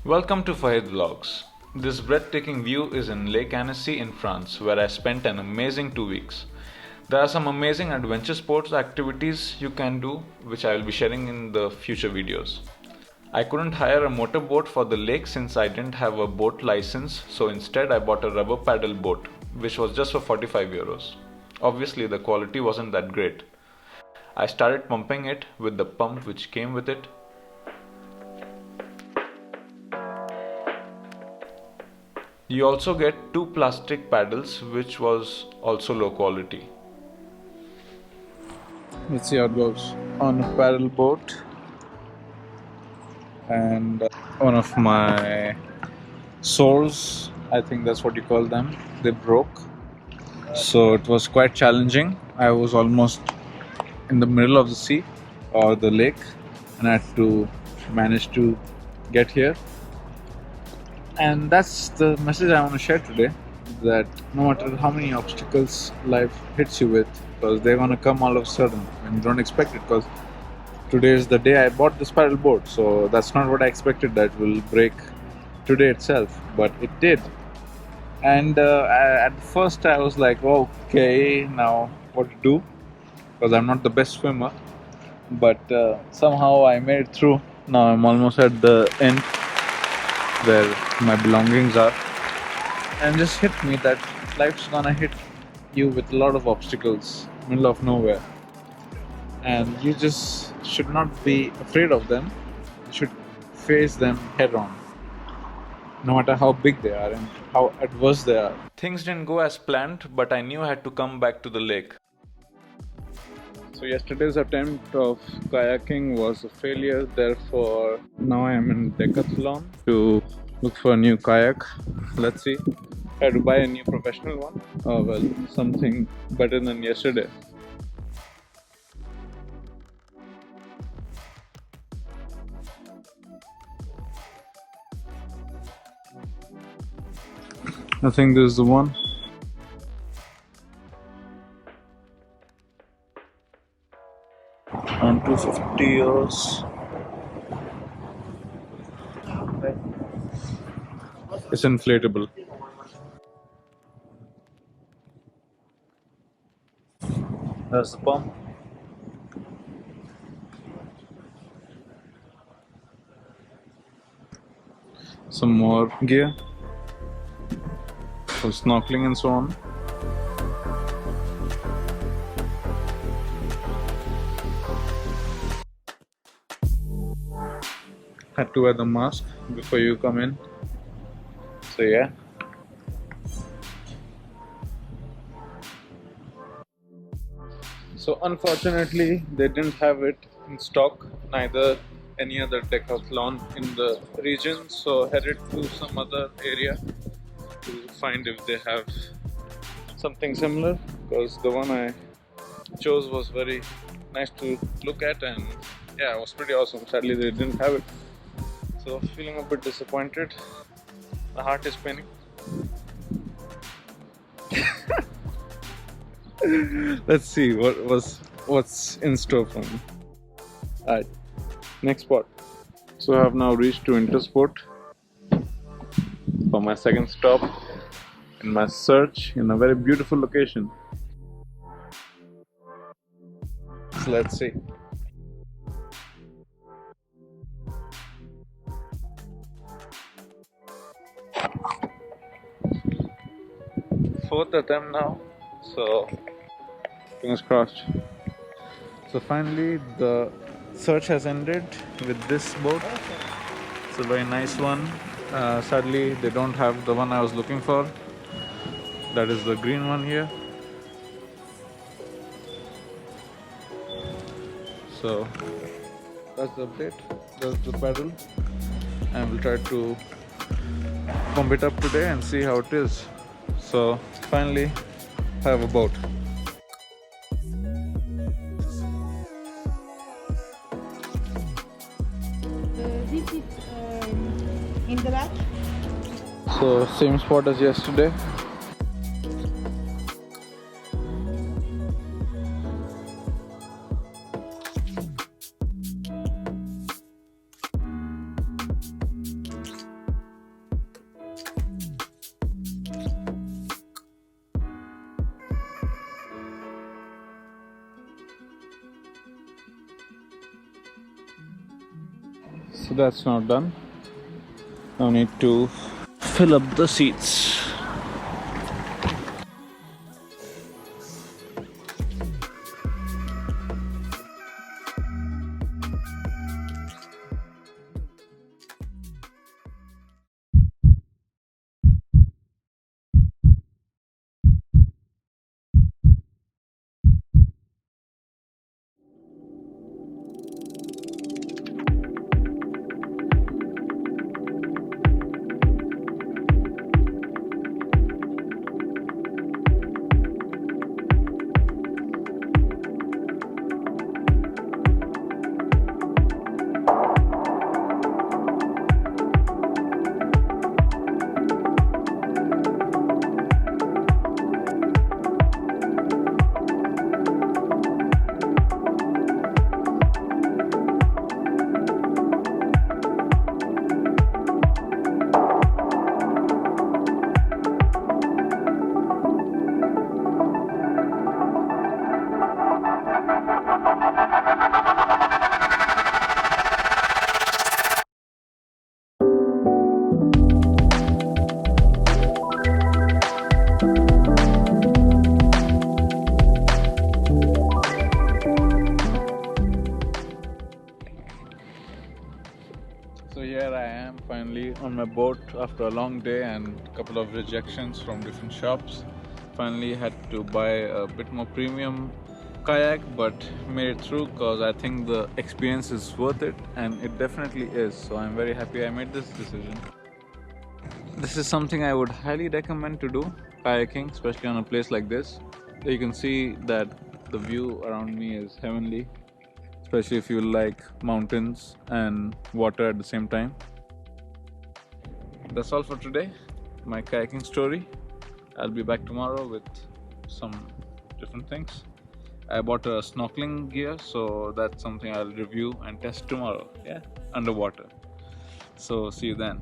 Welcome to Fahed Vlogs. This breathtaking view is in Lake Annecy in France, where I spent an amazing 2 weeks. There are some amazing adventure sports activities you can do, which I will be sharing in the future videos. I couldn't hire a motorboat for the lake since I didn't have a boat license, so instead I bought a rubber paddle boat, which was just for 45 euros. Obviously, the quality wasn't that great. I started pumping it with the pump which came with it. You also get two plastic paddles, which was also low quality. Let's see how it goes. On a paddle boat, and one of my soles, I think that's what you call them, they broke. So it was quite challenging. I was almost in the middle of the sea or the lake, and I had to manage to get here. And that's the message I want to share today, that no matter how many obstacles life hits you with, because they're going to come all of a sudden and you don't expect it, because today is the day I bought this paddle board, so that's not what I expected, that it will break today itself, but it did. And at first I was like, okay, now what to do, because I'm not the best swimmer, but somehow I made it through. Now I'm almost at the end where my belongings are, and just hit me that life's gonna hit you with a lot of obstacles, middle of nowhere, and you just should not be afraid of them. You should face them head on, no matter how big they are and how adverse they are. Things didn't go as planned, but I knew I had to come back to the lake. So yesterday's attempt of kayaking was a failure, therefore now I am in Decathlon to look for a new kayak. Let's see. I had to buy a new professional one. Oh well, something better than yesterday. I think this is the one. On 250 euros. It's inflatable. That's the pump. Some more gear for snorkeling and so on. Had to wear the mask before you come in. So yeah. So unfortunately they didn't have it in stock, neither any other Decathlon in the region, so headed to some other area to find if they have something similar, because the one I chose was very nice to look at, and yeah, it was pretty awesome. Sadly they didn't have it, so feeling a bit disappointed. My heart is paining. Let's see what's in store for me. Alright, next spot. So I have now reached to Intersport for my second stop in my search in a very beautiful location. So let's see. Fourth attempt now, so fingers crossed. So finally the search has ended with this boat. It's a very nice one. Sadly they don't have the one I was looking for. That is the green one here. So that's the update. That's the paddle, and we'll try to pump it up today and see how it is. So finally I have a boat. This is in the back. So same spot as yesterday. So that's not done. Now need to fill up the seats. So here I am finally on my boat after a long day and a couple of rejections from different shops. Finally had to buy a bit more premium kayak, but made it through because I think the experience is worth it, and it definitely is. So I'm very happy I made this decision. This is something I would highly recommend to do, kayaking, especially on a place like this. You can see that the view around me is heavenly, especially if you like mountains and water at the same time. That's all for today, my kayaking story. I'll be back tomorrow with some different things. I bought a snorkeling gear, so that's something I'll review and test tomorrow, yeah, underwater. So see you then.